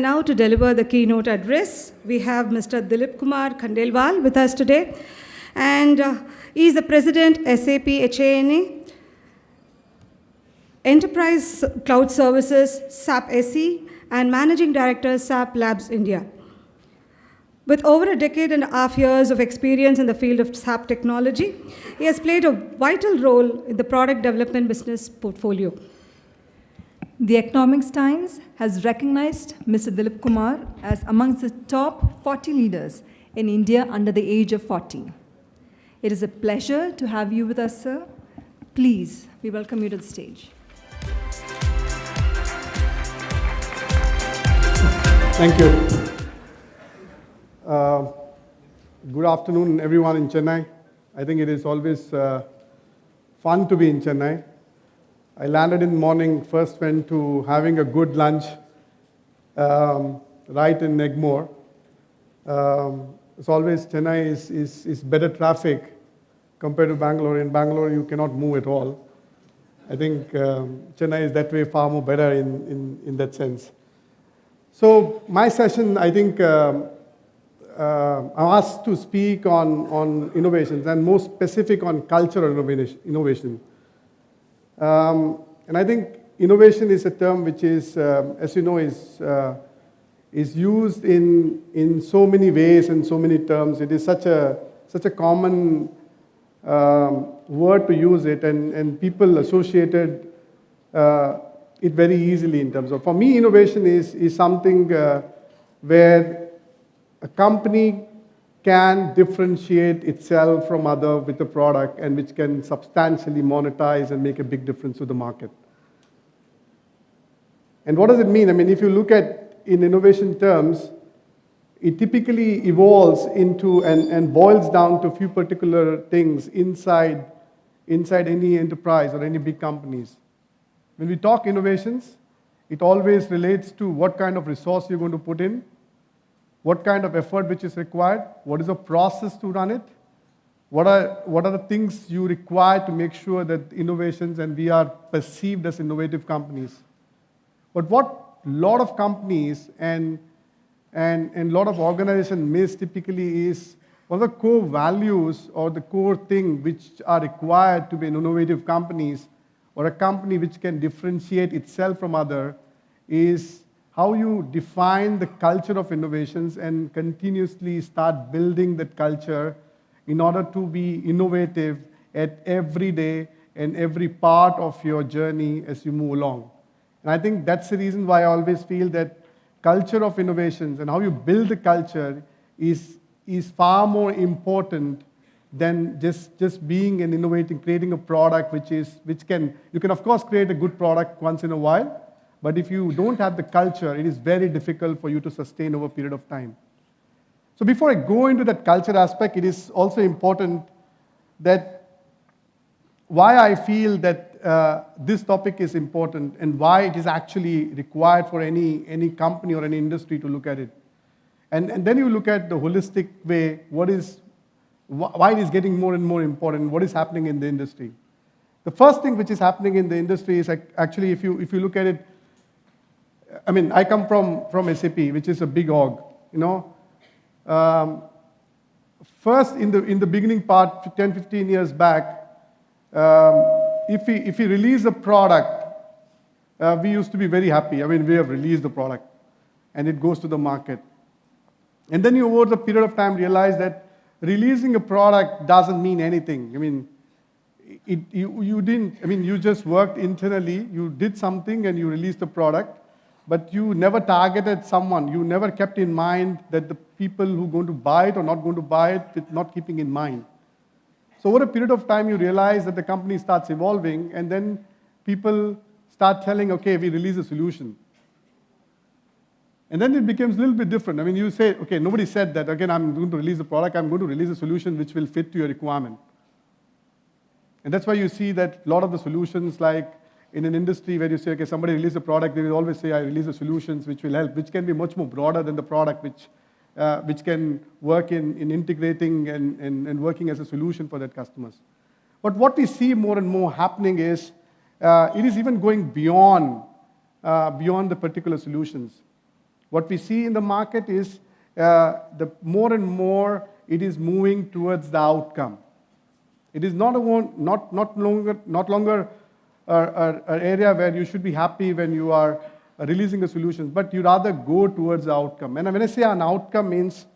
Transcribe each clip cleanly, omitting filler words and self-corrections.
And now to deliver the keynote address, we have Mr. Dilipkumar Khandelwal with us today. And he is the President, SAP HANA, Enterprise Cloud Services, SAP SE, and Managing Director, SAP Labs India. With over a decade and a half years of experience in the field of SAP technology, he has played a vital role in the product development business portfolio. The Economics Times has recognized Mr. Dilipkumar as amongst the top 40 leaders in India under the age of 40. It is a pleasure to have you with us, sir. Please, we welcome you to the stage. Thank you. Good afternoon, everyone in Chennai. I think it is always fun to be in Chennai. I landed in the morning, first went to having a good lunch right in Egmore. As always, Chennai is better traffic compared to Bangalore. In Bangalore, you cannot move at all. I think Chennai is that way far more better in that sense. So my session, I think, I'm asked to speak on innovations and more specific on cultural innovation. And I think innovation is a term which is, as you know, is used in so many ways and so many terms. It is such a common word to use it, and people associated it very easily in terms of. For me, innovation is something where a company can differentiate itself from other with a product and which can substantially monetize and make a big difference to the market. And what does it mean? I mean, if you look at in innovation terms, it typically evolves into and boils down to a few particular things inside any enterprise or any big companies. When we talk innovations, it always relates to what kind of resource you're going to put in, what kind of effort which is required, what is the process to run it, what are the things you require to make sure that innovations and we are perceived as innovative companies. But what a lot of companies and a lot of organizations miss typically is one of the core values or the core thing which are required to be innovative companies or a company which can differentiate itself from other is how you define the culture of innovations and continuously start building that culture in order to be innovative at every day and every part of your journey as you move along. And I think that's the reason why I always feel that culture of innovations and how you build the culture is far more important than just being and innovating, creating a product which can, you can of course create a good product once in a while, but if you don't have the culture, it is very difficult for you to sustain over a period of time. So before I go into that culture aspect, it is also important that why I feel that this topic is important and why it is actually required for any company or any industry to look at it. And then you look at the holistic way, why it is getting more and more important, what is happening in the industry. The first thing which is happening in the industry is actually, if you look at it, I mean, I come from SAP, which is a big org, you know. First, in the beginning part, 10, 15 years back, if we release a product, we used to be very happy. I mean, we have released the product, and it goes to the market. And then you, over the period of time, realize that releasing a product doesn't mean anything. I mean, you didn't. I mean, you just worked internally. You did something, and you released the product. But you never targeted someone. You never kept in mind that the people who are going to buy it or not going to buy it, with not keeping in mind. So over a period of time, you realize that the company starts evolving, and then people start telling, okay, we release a solution. And then it becomes a little bit different. I mean, you say, okay, nobody said that, again, I'm going to release a product, I'm going to release a solution which will fit to your requirement. And that's why you see that a lot of the solutions, like in an industry where you say, okay, somebody release a product, they will always say, I release the solutions which will help, which can be much more broader than the product, which can work in integrating and working as a solution for their customers. But what we see more and more happening is, it is even going beyond the particular solutions. What we see in the market is the more and more it is moving towards the outcome. It is not longer an area where you should be happy when you are releasing a solution, but you rather go towards the outcome. And when I say an outcome means,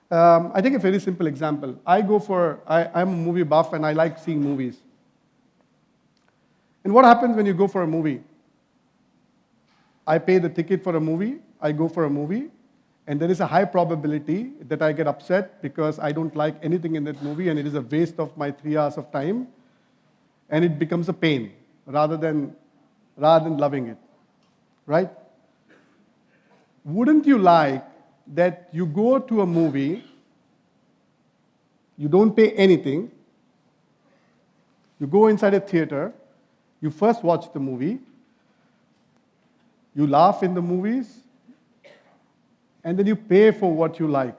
I take a very simple example. I'm a movie buff and I like seeing movies. And what happens when you go for a movie? I pay the ticket for a movie, I go for a movie, and there is a high probability that I get upset because I don't like anything in that movie and it is a waste of my 3 hours of time, and it becomes a pain rather than loving it, right? Wouldn't you like that you go to a movie, you don't pay anything, you go inside a theater, you first watch the movie, you laugh in the movies, and then you pay for what you like.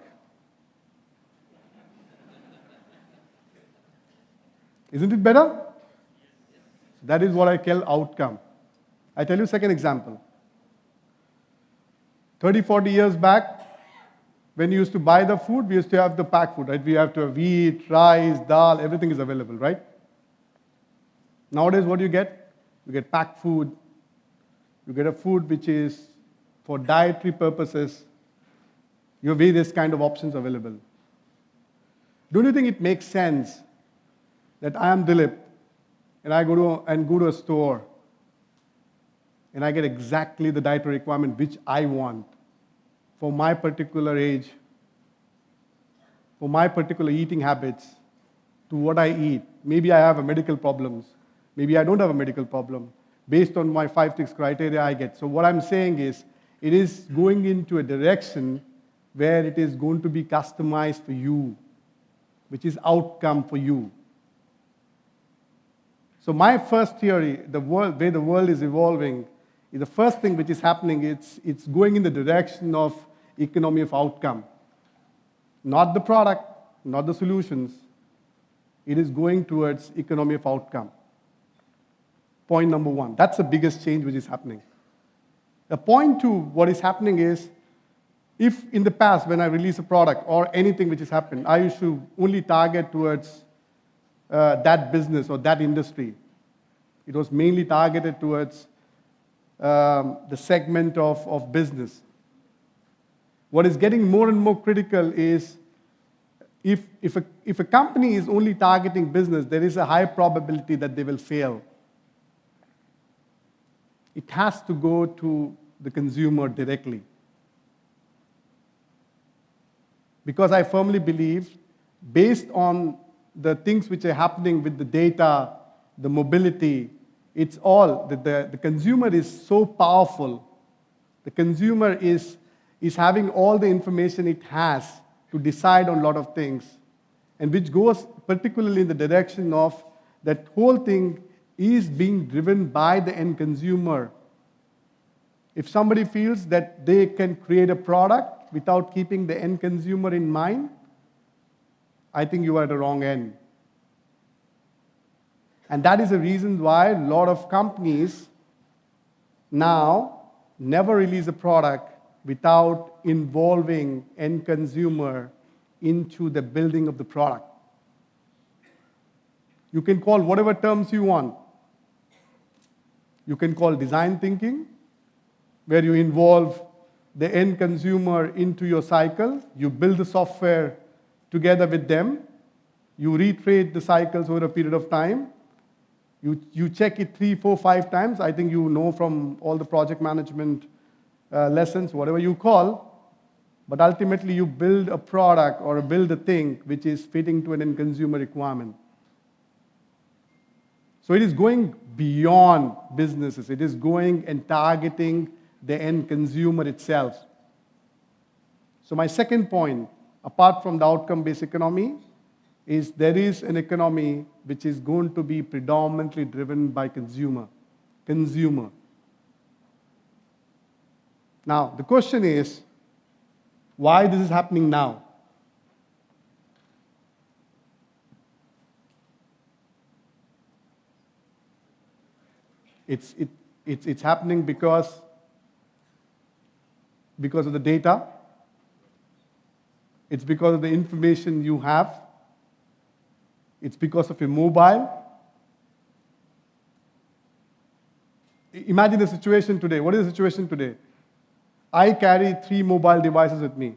Isn't it better? That is what I call outcome. I tell you a second example. 30, 40 years back, when you used to buy the food, we used to have the packed food, right? We have to have wheat, rice, dal, everything is available, right? Nowadays, what do you get? You get packed food. You get a food which is for dietary purposes. You have various kind of options available. Don't you think it makes sense that I am Dilip and I go to a store and I get exactly the dietary requirement which I want for my particular age, for my particular eating habits, to what I eat? Maybe I have a medical problems. Maybe I don't have a medical problem. Based on my 5, 6 criteria I get. So what I'm saying is, it is going into a direction where it is going to be customized for you, which is outcome for you. So my first theory, the way the world is evolving, is the first thing which is happening, it's going in the direction of economy of outcome. Not the product, not the solutions. It is going towards economy of outcome. Point number 1. That's the biggest change which is happening. The point 2, what is happening is, if in the past when I release a product or anything which has happened, I used to only target towards that business or that industry. It was mainly targeted towards the segment of business. What is getting more and more critical is, if a company is only targeting business, there is a high probability that they will fail. It has to go to the consumer directly. Because I firmly believe, based on the things which are happening with the data, the mobility, it's all, the consumer is so powerful. The consumer is having all the information it has to decide on a lot of things, and which goes particularly in the direction of that whole thing is being driven by the end consumer. If somebody feels that they can create a product without keeping the end consumer in mind, I think you are at the wrong end. And that is the reason why a lot of companies now never release a product without involving end consumer into the building of the product. You can call whatever terms you want. You can call design thinking, where you involve the end consumer into your cycle. You build the software together with them. You retrade the cycles over a period of time. You check it 3, 4, 5 times. I think you know from all the project management lessons, whatever you call. But ultimately, you build a product or build a thing which is fitting to an end consumer requirement. So it is going beyond businesses. It is going and targeting the end consumer itself. So my second point, apart from the outcome-based economy, is there is an economy which is going to be predominantly driven by consumer. Now, the question is, why this is happening now? It's happening because because of the data. It's because of the information you have. It's because of your mobile. Imagine the situation today. What is the situation today? I carry 3 mobile devices with me.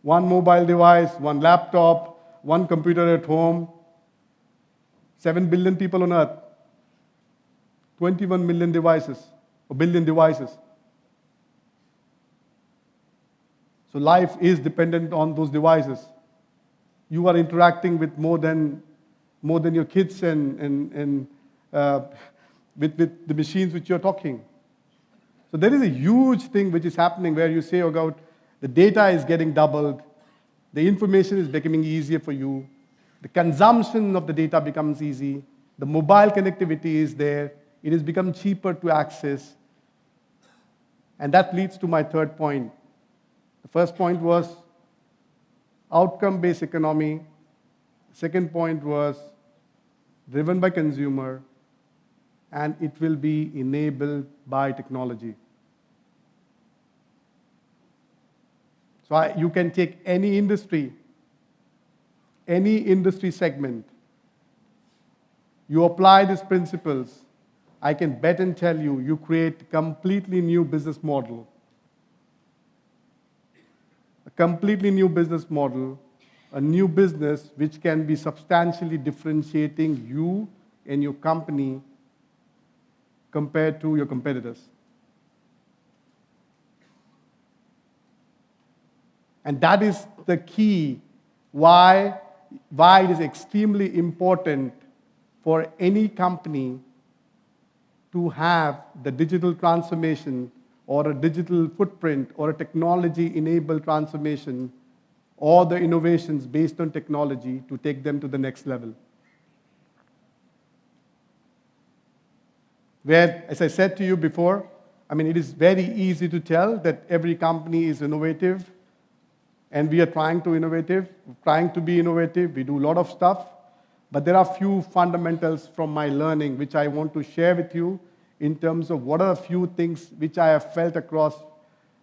1 mobile device, 1 laptop, 1 computer at home. 7 billion people on Earth. 21 million devices, or billion devices. So life is dependent on those devices. You are interacting with more than your kids and with the machines which you're talking. So there is a huge thing which is happening where you say about the data is getting doubled, the information is becoming easier for you, the consumption of the data becomes easy, the mobile connectivity is there, it has become cheaper to access. And that leads to my third point. The first point was outcome-based economy. Second point was driven by consumer, and it will be enabled by technology. So you can take any industry segment, you apply these principles, I can bet and tell you, you create a completely new business model. A completely new business model, a new business which can be substantially differentiating you and your company compared to your competitors. And that is the key why it is extremely important for any company to have the digital transformation or a digital footprint or a technology-enabled transformation or the innovations based on technology to take them to the next level. Where, as I said to you before, it is very easy to tell that every company is innovative, and we are trying to be innovative. We do a lot of stuff, but there are few fundamentals from my learning which I want to share with you in terms of what are a few things which I have felt across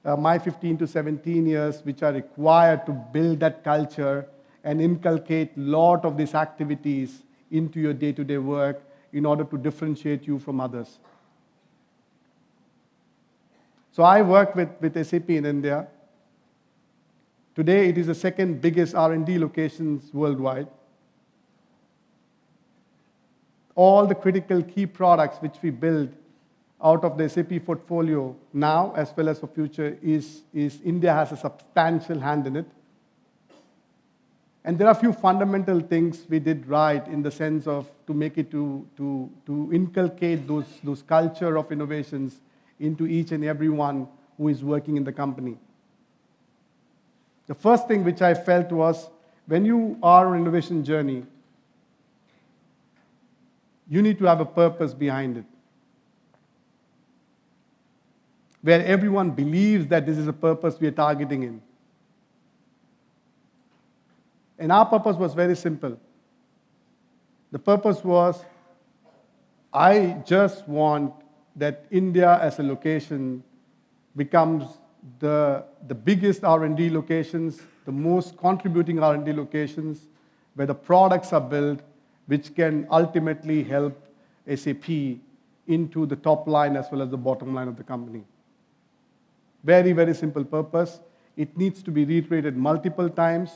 my 15 to 17 years which are required to build that culture and inculcate a lot of these activities into your day-to-day work in order to differentiate you from others. So I work with SAP in India. Today, it is the second biggest R&D locations worldwide. All the critical key products which we build out of the SAP portfolio now, as well as for future, is India has a substantial hand in it. And there are a few fundamental things we did right in the sense of to make it to inculcate those culture of innovations into each and every one who is working in the company. The first thing which I felt was, when you are on an innovation journey, you need to have a purpose behind it, where everyone believes that this is a purpose we are targeting in. And our purpose was very simple. The purpose was, I just want that India as a location becomes the biggest R&D locations, the most contributing R&D locations, where the products are built, which can ultimately help SAP into the top line as well as the bottom line of the company. Very, very simple purpose. It needs to be reiterated multiple times.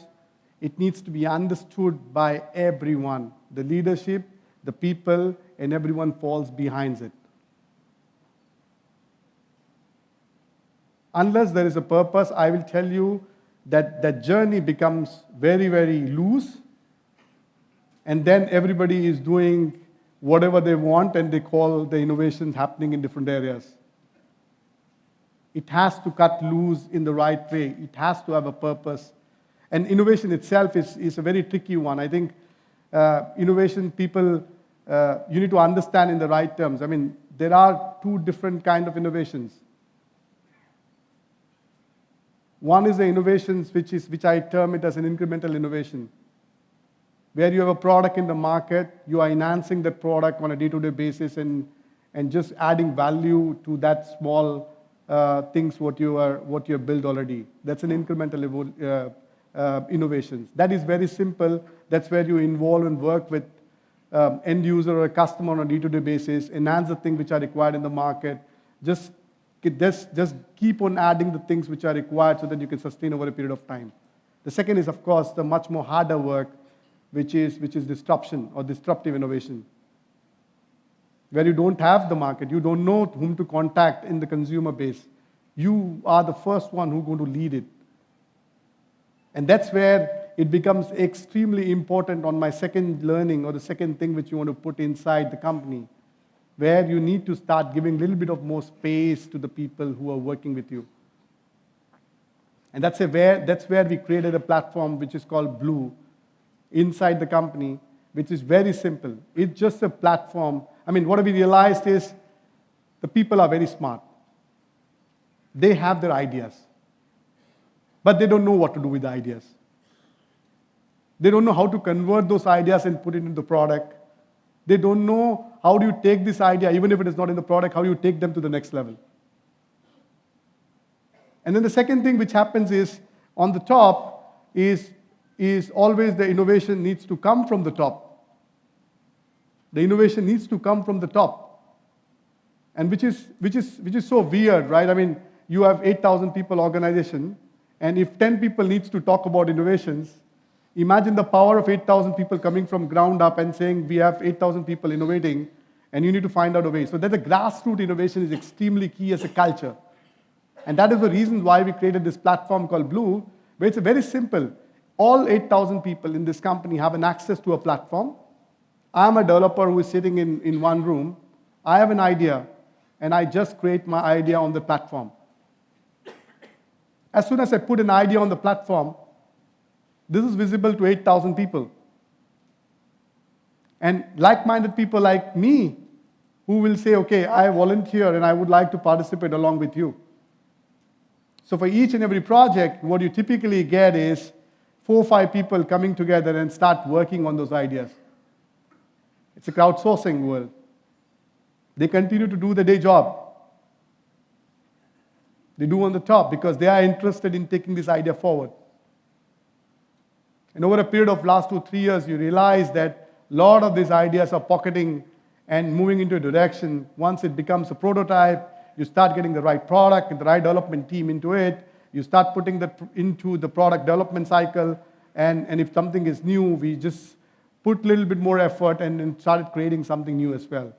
It needs to be understood by everyone. The leadership, the people, and everyone falls behind it. Unless there is a purpose, I will tell you that that journey becomes very, very loose, and then everybody is doing whatever they want, and they call the innovations happening in different areas. It has to cut loose in the right way. It has to have a purpose. And innovation itself is a very tricky one. I think innovation people, you need to understand in the right terms. There are two different kinds of innovations. One is the innovations which I term it as an incremental innovation, where you have a product in the market, you are enhancing that product on a day-to-day basis and just adding value to that small things what you have built already. That's an incremental innovations. That is very simple. That's where you involve and work with end user or a customer on a day-to-day basis, enhance the things which are required in the market. Just keep on adding the things which are required so that you can sustain over a period of time. The second is, of course, the much more harder work, which is disruption or disruptive innovation, where you don't have the market, you don't know whom to contact in the consumer base. You are the first one who's going to lead it. And that's where it becomes extremely important on my second learning or the second thing which you want to put inside the company, where you need to start giving a little bit of more space to the people who are working with you. And that's where we created a platform which is called Blue inside the company, which is very simple. It's just a platform. I mean, what we realized is the people are very smart. They have their ideas, but they don't know what to do with the ideas. They don't know how to convert those ideas and put it into the product. They don't know how do you take this idea, even if it is not in the product, how do you take them to the next level. And then the second thing which happens is, on the top, is always the innovation needs to come from the top. The innovation needs to come from the top. And which is so weird, right? I mean, you have 8,000 people organization, and if 10 people needs to talk about innovations, imagine the power of 8,000 people coming from ground up and saying, we have 8,000 people innovating, and you need to find out a way. So that the grassroots innovation is extremely key as a culture. And that is the reason why we created this platform called Blue, where it's very simple. All 8,000 people in this company have an access to a platform. I'm a developer who is sitting in one room. I have an idea, and I just create my idea on the platform. As soon as I put an idea on the platform, this is visible to 8,000 people. And like-minded people like me, who will say, okay, I volunteer and I would like to participate along with you. So for each and every project, what you typically get is 4 or 5 people coming together and start working on those ideas. It's a crowdsourcing world. They continue to do the day job. They do on the top because they are interested in taking this idea forward. And over a period of last 2 or 3 years, you realize that a lot of these ideas are pocketing and moving into a direction. Once it becomes a prototype, you start getting the right product and the right development team into it. You start putting that into the product development cycle. And if something is new, we just put a little bit more effort and started creating something new as well.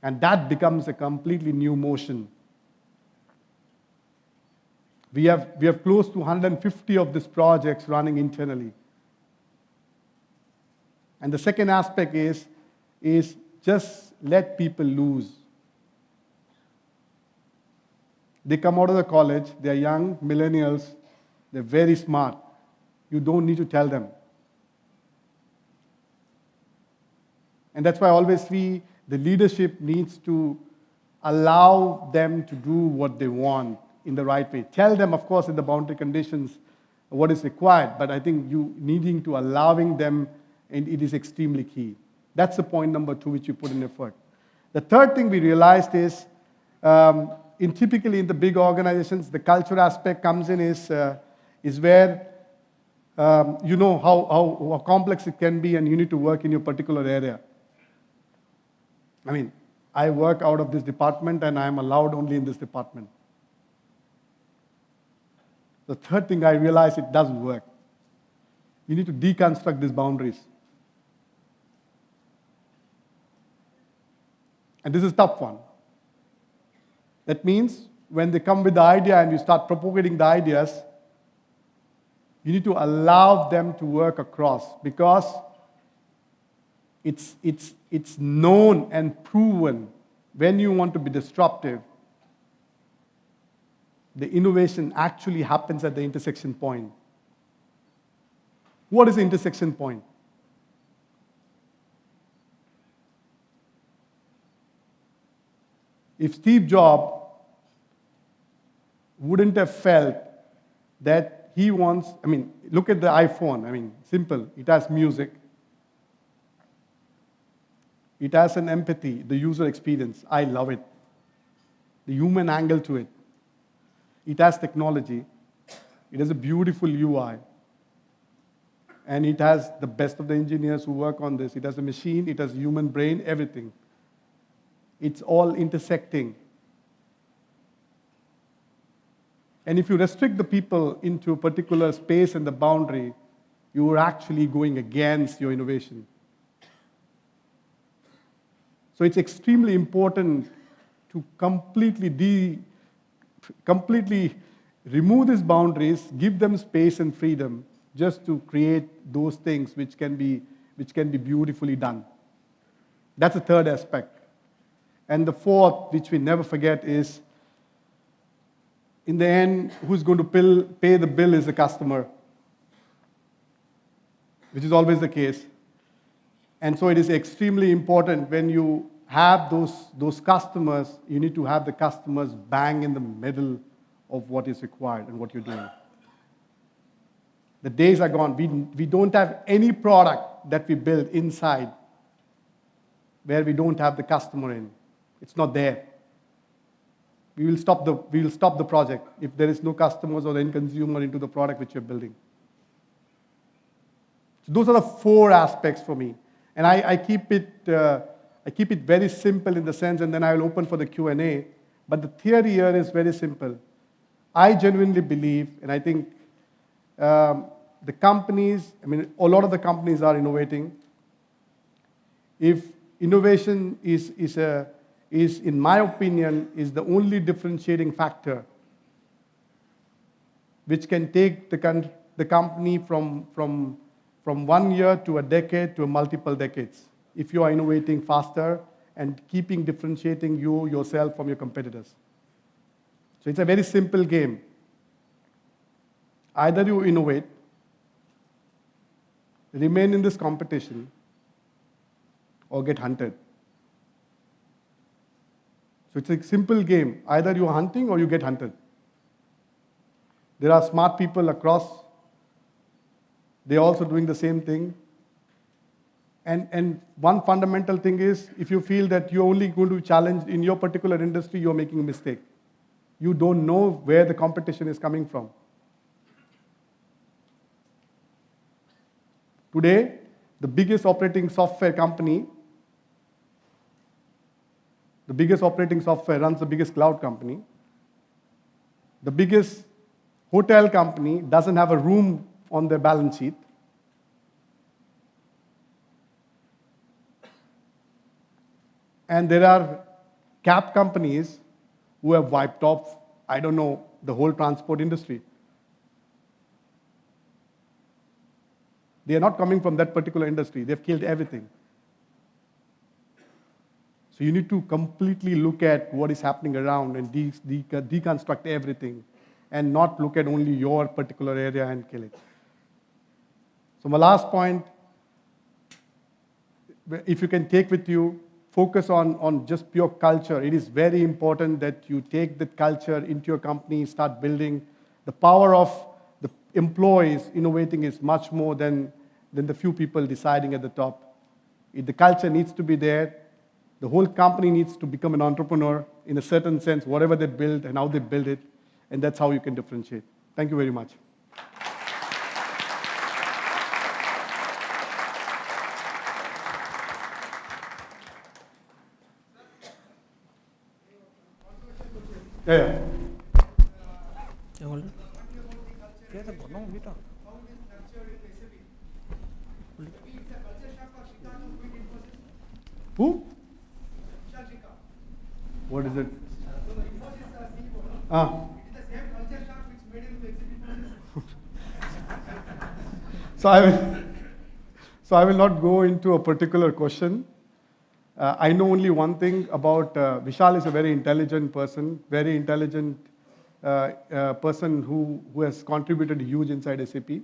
And that becomes a completely new motion. We have close to 150 of these projects running internally. And the second aspect is just let people loose. They come out of the college, they're young, millennials, they're very smart. You don't need to tell them. And that's why I always see the leadership needs to allow them to do what they want in the right way. Tell them, of course, in the boundary conditions, what is required, but I think you needing to allowing them, and it is extremely key. That's the point number 2 which you put in effort. The third thing we realized is, typically in the big organizations, the culture aspect comes in is where you know how complex it can be, and you need to work in your particular area. I mean, I work out of this department, and I am allowed only in this department. The third thing I realized, it doesn't work. You need to deconstruct these boundaries. And this is a tough one. That means when they come with the idea and you start propagating the ideas, you need to allow them to work across, because it's known and proven when you want to be disruptive, the innovation actually happens at the intersection point. What is the intersection point? If Steve Jobs wouldn't have felt that he wants, I mean, look at the iPhone. I mean, simple. It has music. It has an empathy, the user experience. I love it. the human angle to it. It has technology. It has a beautiful UI. And it has the best of the engineers who work on this. It has a machine, it has human brain, everything. It's all intersecting. And if you restrict the people into a particular space and the boundary, you are actually going against your innovation. So it's extremely important to completely remove these boundaries, give them space and freedom, just to create those things which can be beautifully done. That's the third aspect. And the fourth, which we never forget, is in the end, who's going to pay the bill is the customer, which is always the case. And so it is extremely important when you have those customers, you need to have the customers bang in the middle of what is required and what you're doing. The days are gone. We don't have any product that we build inside where we don't have the customer in. It's not there. We will stop the project if there is no customers or end consumer into the product which you're building. So those are the four aspects for me. And I keep it very simple in the sense, and then I will open for the Q&A. But the theory here is very simple. I genuinely believe, and I think the companies, a lot of the companies are innovating. If innovation is in my opinion, is the only differentiating factor which can take the company from 1 year to a decade to multiple decades, if you are innovating faster and keeping differentiating yourself from your competitors. So it's a very simple game. Either you innovate, remain in this competition, or get hunted. So it's a simple game. Either you're hunting or you get hunted. There are smart people across. They're also doing the same thing. And one fundamental thing is, if you feel that you're only going to challenge in your particular industry, you're making a mistake. You don't know where the competition is coming from. Today, the biggest operating software company, the biggest operating software runs the biggest cloud company. The biggest hotel company doesn't have a room on their balance sheet. And there are cab companies who have wiped off, I don't know, the whole transport industry. They are not coming from that particular industry. They've killed everything. So you need to completely look at what is happening around and deconstruct everything and not look at only your particular area and kill it. So my last point, if you can take with you, focus on just pure culture. It is very important that you take that culture into your company, start building. The power of the employees innovating is much more than the few people deciding at the top. The culture needs to be there. The whole company needs to become an entrepreneur in a certain sense, whatever they build and how they build it, and that's how you can differentiate. Thank you very much. Yeah. Who? What is it? So I will not go into a particular question. I know only one thing about Vishal is a very intelligent person who has contributed huge inside SAP.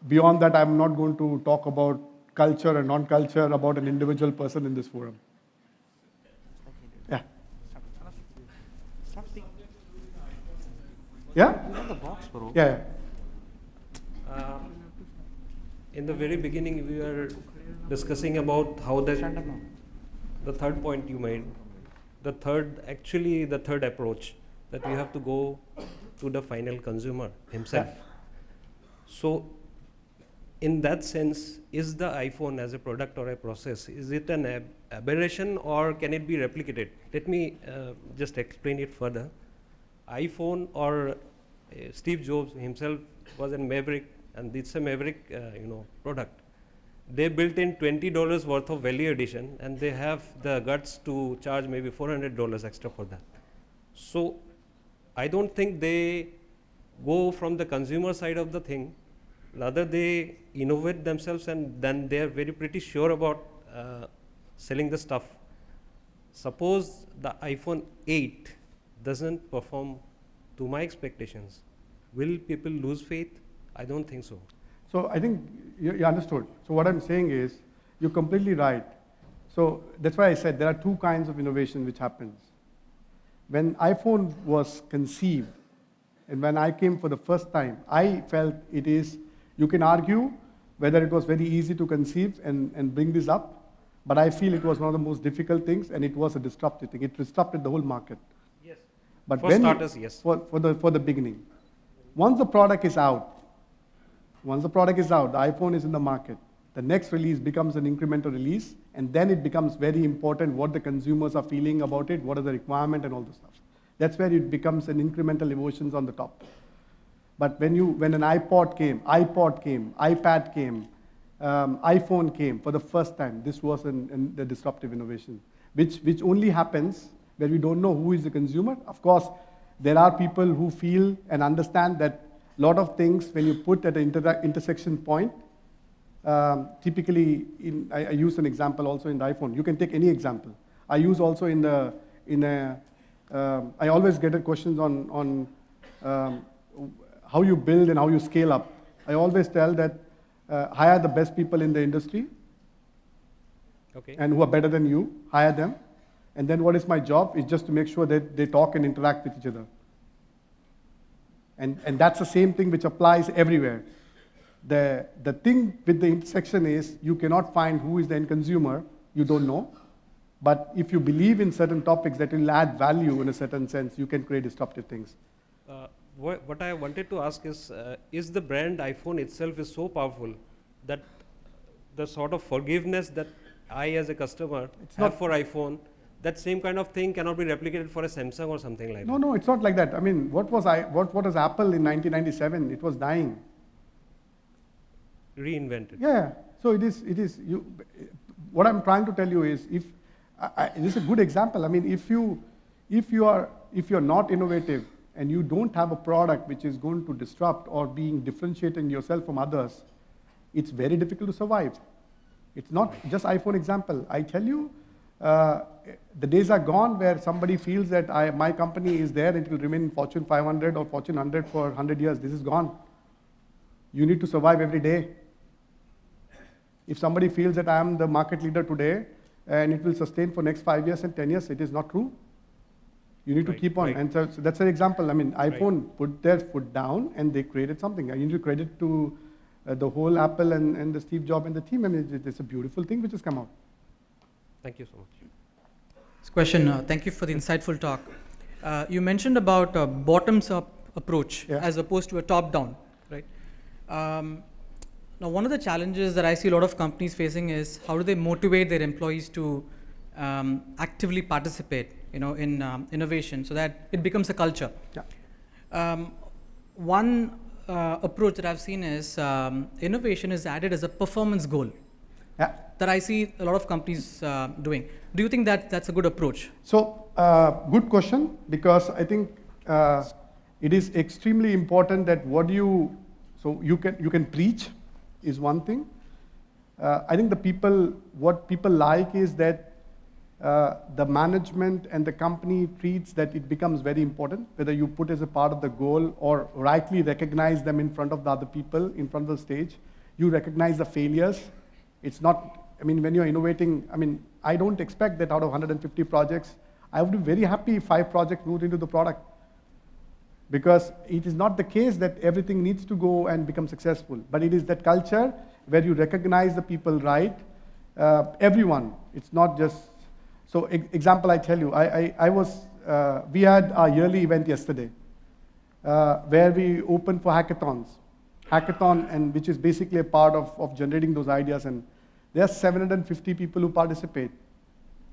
Beyond that, I'm not going to talk about culture and non-culture about an individual person in this forum. Yeah. Yeah? You have the box, bro. Yeah. In the very beginning, we were discussing about how the third point you made, actually the third approach, that we have to go to the final consumer himself. Yeah. So in that sense, is the iPhone as a product or a process, is it an aberration or can it be replicated? Let me just explain it further. iPhone or Steve Jobs himself was a maverick, and it's a maverick product. They built in $20 worth of value addition, and they have the guts to charge maybe $400 extra for that. So I don't think they go from the consumer side of the thing. Rather, they innovate themselves, and then they are very pretty sure about selling the stuff. Suppose the iPhone 8 doesn't perform to my expectations, will people lose faith? I don't think so. So I think you understood. So what I'm saying is, you're completely right. So that's why I said there are two kinds of innovation which happens. When iPhone was conceived, and when I came for the first time, I felt it is, you can argue whether it was very easy to conceive and bring this up, but I feel it was one of the most difficult things, and it was a disruptive thing. It disrupted the whole market. Yes. But For starters, yes. For the beginning. Once the product is out, the iPhone is in the market, the next release becomes an incremental release, and then it becomes very important what the consumers are feeling about it, what are the requirements and all the stuff. That's where it becomes an incremental emotions on the top. But when an iPod came, iPad came, iPhone came for the first time, this was the disruptive innovation, which only happens where we don't know who is the consumer. Of course, there are people who feel and understand that a lot of things, when you put at an intersection point, typically, I use an example also in the iPhone. You can take any example. I use also I always get questions on how you build and how you scale up. I always tell that hire the best people in the industry, Okay. and who are better than you, hire them. And then what is my job is just to make sure that they talk and interact with each other. And that's the same thing which applies everywhere. The thing with the intersection is you cannot find who is the end consumer, you don't know. But if you believe in certain topics that will add value in a certain sense, you can create disruptive things. What I wanted to ask is the brand iPhone itself is so powerful that the sort of forgiveness that I as a customer have for iPhone, that same kind of thing cannot be replicated for a Samsung or something like that? No, it's not like that. I mean, what was Apple in 1997? It was dying. Reinvented. Yeah, so it is. What I'm trying to tell you is, this is a good example. I mean, if you're not innovative and you don't have a product which is going to disrupt or being differentiating yourself from others, it's very difficult to survive. It's not just iPhone example. I tell you, the days are gone where somebody feels that my company is there and it will remain in Fortune 500 or Fortune 100 for 100 years. This is gone. You need to survive every day. If somebody feels that I am the market leader today and it will sustain for next 5 years and 10 years, it is not true. You need to keep on. Right. And so that's an example. I mean, iPhone put their foot down and they created something. I need to credit to the whole Apple and the Steve Jobs and the team. I mean, it's a beautiful thing which has come out. Thank you so much. This question, thank you for the insightful talk. You mentioned about a bottoms-up approach as opposed to a top-down, right? Now, one of the challenges that I see a lot of companies facing is how do they motivate their employees to actively participate, in innovation, so that it becomes a culture. Yeah. One approach that I've seen is innovation is added as a performance goal. Yeah. That I see a lot of companies doing. Do you think that that's a good approach? So, good question, because I think it is extremely important that you can preach is one thing. I think what people like is that the management and the company treats that it becomes very important, whether you put as a part of the goal or rightly recognize them in front of the other people, in front of the stage. You recognize the failures. It's not, I mean, when you're innovating, I mean, I don't expect that out of 150 projects, I would be very happy if 5 projects moved into the product. Because it is not the case that everything needs to go and become successful, but it is that culture where you recognize the people right, everyone. It's not just, So example I tell you, we had our yearly event yesterday where we opened for hackathon, and which is basically a part of generating those ideas. And there are 750 people who participate.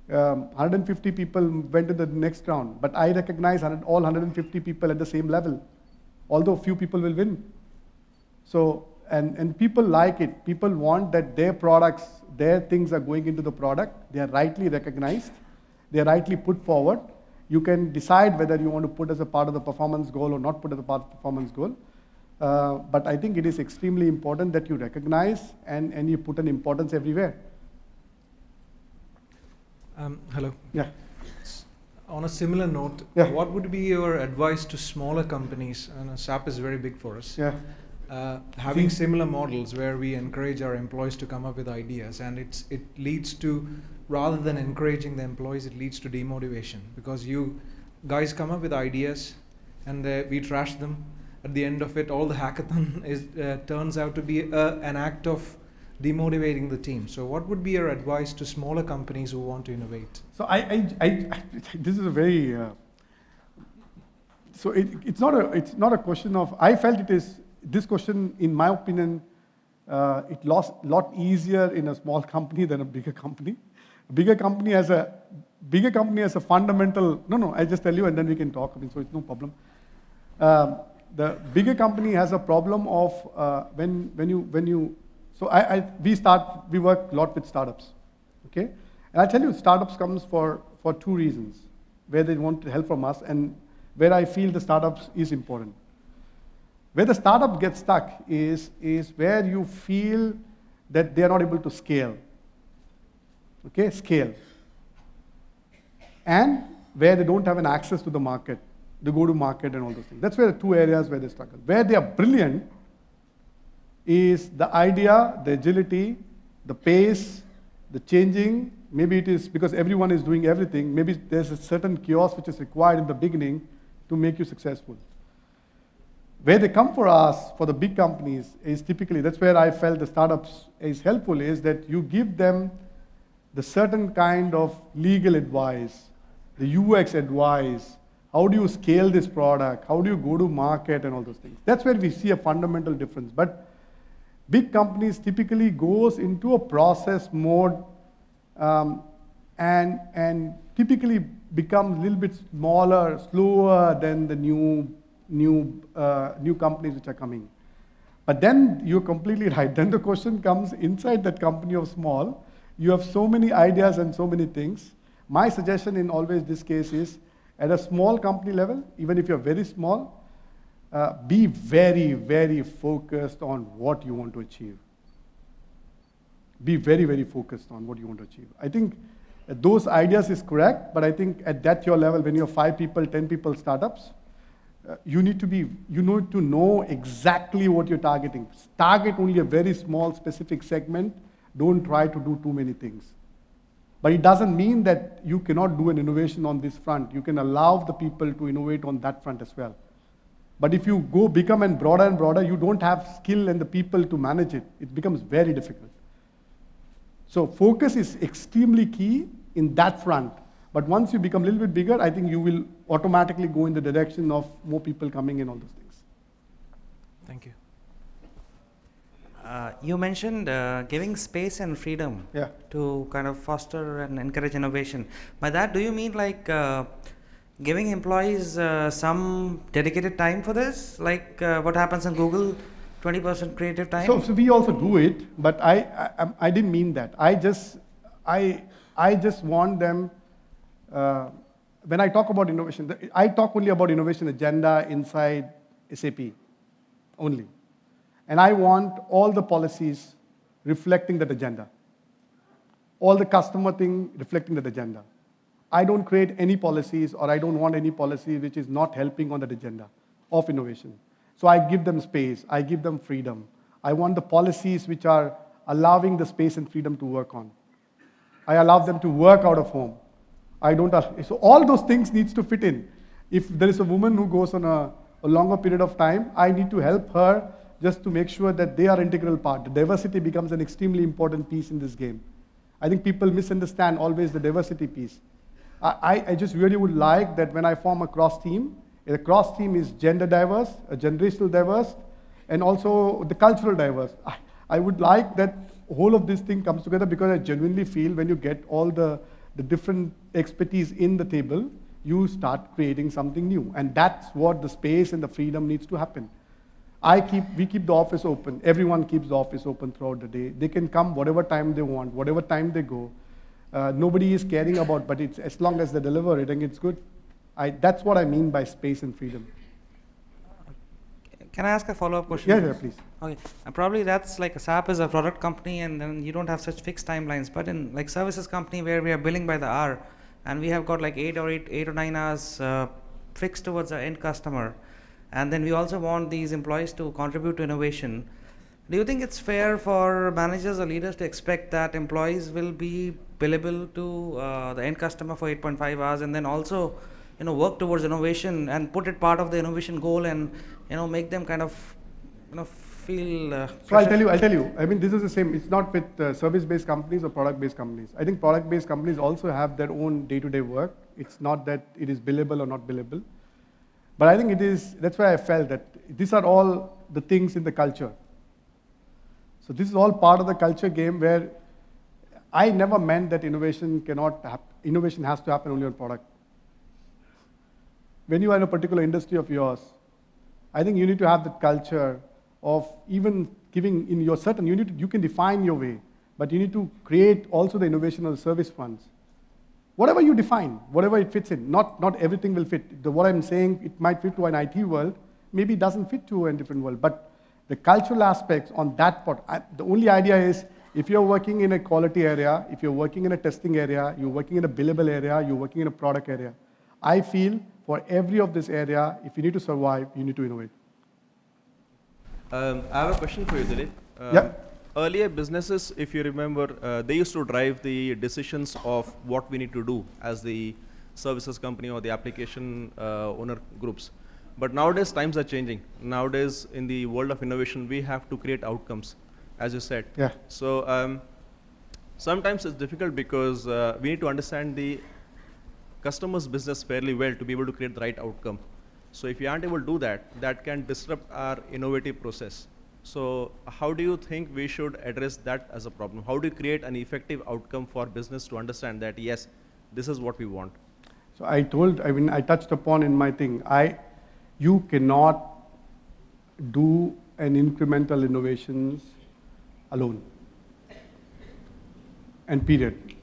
150 people went to the next round, but I recognize all 150 people at the same level, although few people will win. So, and people like it. People want that their products, their things are going into the product. They are rightly recognized. They are rightly put forward. You can decide whether you want to put as a part of the performance goal or not put as a part of the performance goal. But I think it is extremely important that you recognize and you put an importance everywhere. Hello. Yeah. On a similar note, Yeah. what would be your advice to smaller companies? And SAP is very big for us. Yeah. Having similar models where we encourage our employees to come up with ideas, and it leads to, rather than encouraging the employees, it leads to demotivation, because you guys come up with ideas and we trash them. At the end of it, all the hackathon turns out to be an act of demotivating the team. So what would be your advice to smaller companies who want to innovate? So this is a very, so it's not a question of, I felt it is, this question, in my opinion, it lost a lot easier in a small company than a bigger company. A bigger company has a fundamental, no, I just tell you and then we can talk, so it's no problem. The bigger company has a problem of when you, so we work a lot with startups, okay? And I tell you, startups comes for two reasons, where they want help from us and where I feel the startups is important. Where the startup gets stuck is where you feel that they are not able to scale. Okay, scale. And where they don't have an access to the market, the go-to-market and all those things. That's where the two areas where they struggle. Where they are brilliant is the idea, the agility, the pace, the changing. Maybe it is because everyone is doing everything. Maybe there's a certain chaos which is required in the beginning to make you successful. Where they come for us, for the big companies, is typically, that's where I felt the startups is helpful, is that you give them the certain kind of legal advice, the UX advice, how do you scale this product, how do you go to market and all those things. That's where we see a fundamental difference. But big companies typically goes into a process mode and typically becomes a little bit smaller, slower than the new companies which are coming. But then you're completely right. Then the question comes inside that company of small, you have so many ideas and so many things. My suggestion in always this case is, at a small company level, even if you're very small, be very, very focused on what you want to achieve. Be very, very focused on what you want to achieve. I think those ideas is correct, but I think at that your level, when you have 5 people, 10 people startups, you need to know exactly what you're targeting. Target only a very small specific segment. Don't try to do too many things. But it doesn't mean that you cannot do an innovation on this front. You can allow the people to innovate on that front as well. But if you become broader and broader, you don't have skill and the people to manage it. It becomes very difficult. So focus is extremely key in that front. But once you become a little bit bigger, I think you will automatically go in the direction of more people coming in, all those things. Thank you. You mentioned giving space and freedom to kind of foster and encourage innovation. By that, do you mean like giving employees some dedicated time for this? Like what happens in Google, 20% creative time? So we also do it, but I didn't mean that. I just want them, when I talk about innovation, I talk only about innovation agenda inside SAP only. And I want all the policies reflecting that agenda. All the customer thing reflecting that agenda. I don't create any policies, or I don't want any policy which is not helping on that agenda of innovation. So I give them space, I give them freedom. I want the policies which are allowing the space and freedom to work on. I allow them to work out of home. So all those things needs to fit in. If there is a woman who goes on a longer period of time, I need to help her just to make sure that they are an integral part. The diversity becomes an extremely important piece in this game. I think people misunderstand always the diversity piece. I just really would like that when I form a cross team, the cross team is gender diverse, generational diverse, and also the cultural diverse. I would like that whole of this thing comes together, because I genuinely feel when you get all the different expertise in the table, you start creating something new. And that's what the space and the freedom needs to happen. We keep the office open. Everyone keeps the office open throughout the day. They can come whatever time they want, whatever time they go. Nobody is caring about, but it's as long as they deliver it, and it's good. That's what I mean by space and freedom. Can I ask a follow-up question? Yeah, please. Okay, probably that's like SAP is a product company, and then you don't have such fixed timelines. But in like services company where we are billing by the hour, and we have got like 8 or 9 hours fixed towards the end customer, and then we also want these employees to contribute to innovation. Do you think it's fair for managers or leaders to expect that employees will be billable to the end customer for 8.5 hours, and then also work towards innovation and put it part of the innovation goal, and make them kind of feel so I'll tell you, I mean, this is the same. It's not with service-based companies or product-based companies. I think product-based companies also have their own day-to-day work. It's not that it is billable or not billable. But I think it is, that's why I felt that these are all the things in the culture. So this is all part of the culture game, where I never meant that innovation has to happen only on product. When you are in a particular industry of yours, I think you need to have that culture of even giving in your certain, you can define your way, but you need to create also the innovation of the service funds. Whatever you define, whatever it fits in, not everything will fit. What I'm saying, it might fit to an IT world, maybe it doesn't fit to a different world, but the cultural aspects on that part, the only idea is, if you're working in a quality area, if you're working in a testing area, you're working in a billable area, you're working in a product area, I feel for every of this area, if you need to survive, you need to innovate. I have a question for you, Dilip. Yeah. Earlier businesses, if you remember, they used to drive the decisions of what we need to do as the services company or the application owner groups. But nowadays, times are changing. Nowadays, in the world of innovation, we have to create outcomes, as you said. Yeah. So sometimes it's difficult because we need to understand the customer's business fairly well to be able to create the right outcome. So if you aren't able to do that, that can disrupt our innovative process. So how do you think we should address that as a problem? How do you create an effective outcome for business to understand that, yes, this is what we want? So I touched upon in my thing, you cannot do an incremental innovations alone. And period.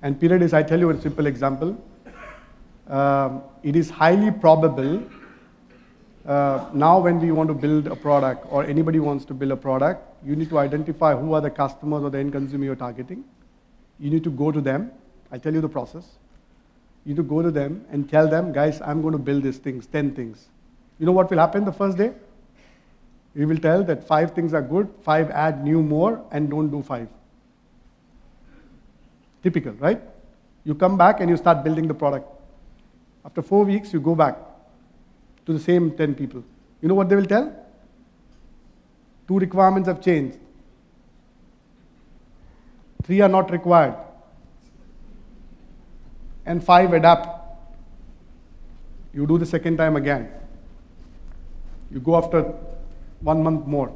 And period is, I tell you a simple example. It is highly probable now when we want to build a product, or anybody wants to build a product, you need to identify who are the customers or the end consumer you're targeting. You need to go to them. I tell you the process. You need to go to them and tell them, guys, I'm going to build these things, 10 things. You know what will happen the first day? We will tell that 5 things are good, 5 add new more, and don't do 5. Typical, right? You come back and you start building the product. After 4 weeks, you go back to the same 10 people. You know what they will tell? 2 requirements have changed. 3 are not required. And 5 adapt. You do the second time again. You go after 1 month more.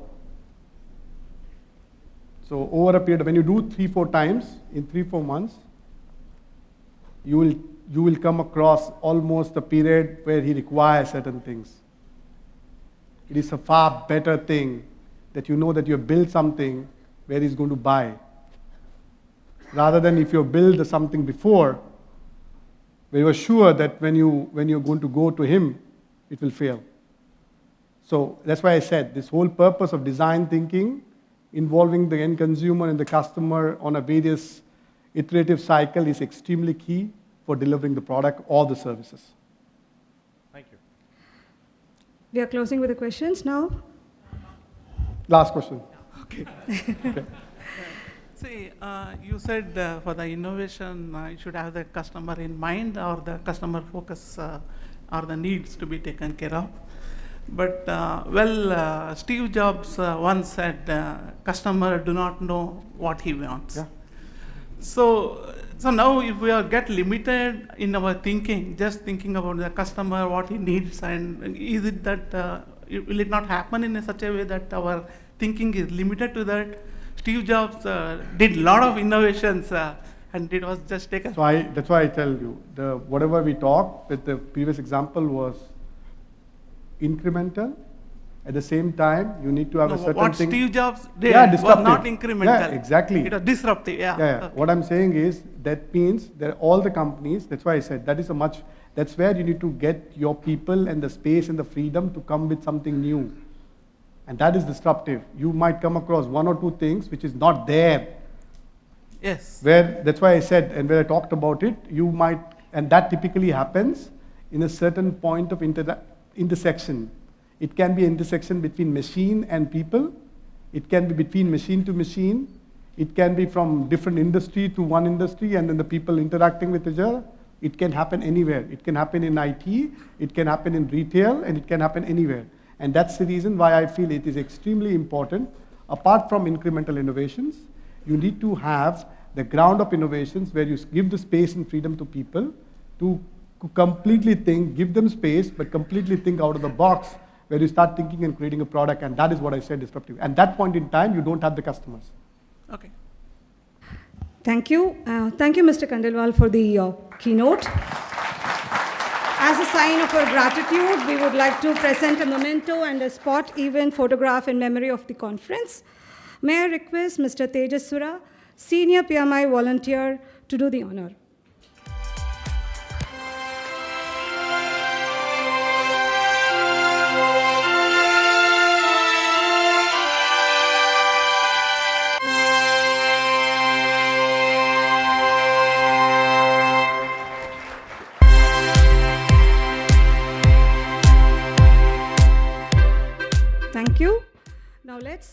So over a period, when you do 3-4 times, in 3-4 months, you will come across almost a period where he requires certain things. It is a far better thing that you know that you have built something where he's going to buy, rather than if you build something before, where you are sure that when you're going to go to him, it will fail. So that's why I said this whole purpose of design thinking, involving the end consumer and the customer on a various iterative cycle, is extremely key for delivering the product or the services. Thank you. We are closing with the questions now. Last question. Okay. Okay. See, you said for the innovation, you should have the customer in mind, or the customer focus, or the needs to be taken care of. But, Steve Jobs once said, customer do not know what he wants. Yeah. So, So now if we are get limited in our thinking, just thinking about the customer, what he needs, and is it that, will it not happen in such a way that our thinking is limited to that? Steve Jobs did a lot of innovations and it was just taken. So that's why I tell you, whatever we talked with the previous example was incremental. At the same time, you need to have a certain what thing. Steve Jobs did was not incremental. Yeah, exactly. It was disruptive. Yeah. Okay. What I'm saying is that means that all the companies. That's why I said that's where you need to get your people and the space and the freedom to come with something new, and that is disruptive. You might come across one or two things which is not there. Yes. That's why I said, and where I talked about it, you might, and that typically happens in a certain point of intersection. It can be an intersection between machine and people. It can be between machine to machine. It can be from different industry to one industry, and then the people interacting with each other. It can happen anywhere. It can happen in IT, it can happen in retail, and it can happen anywhere. And that's the reason why I feel it is extremely important. Apart from incremental innovations, you need to have the ground up innovations where you give the space and freedom to people to completely think, give them space, but completely think out of the box, where you start thinking and creating a product, and that is what I said, disruptive. At that point in time, you don't have the customers. Okay. Thank you. Thank you, Mr. Khandelwal, for the keynote. As a sign of our gratitude, we would like to present a memento and a spot event photograph in memory of the conference. May I request Mr. Tejas Sura, Senior PMI volunteer, to do the honor. Thank you. Now let's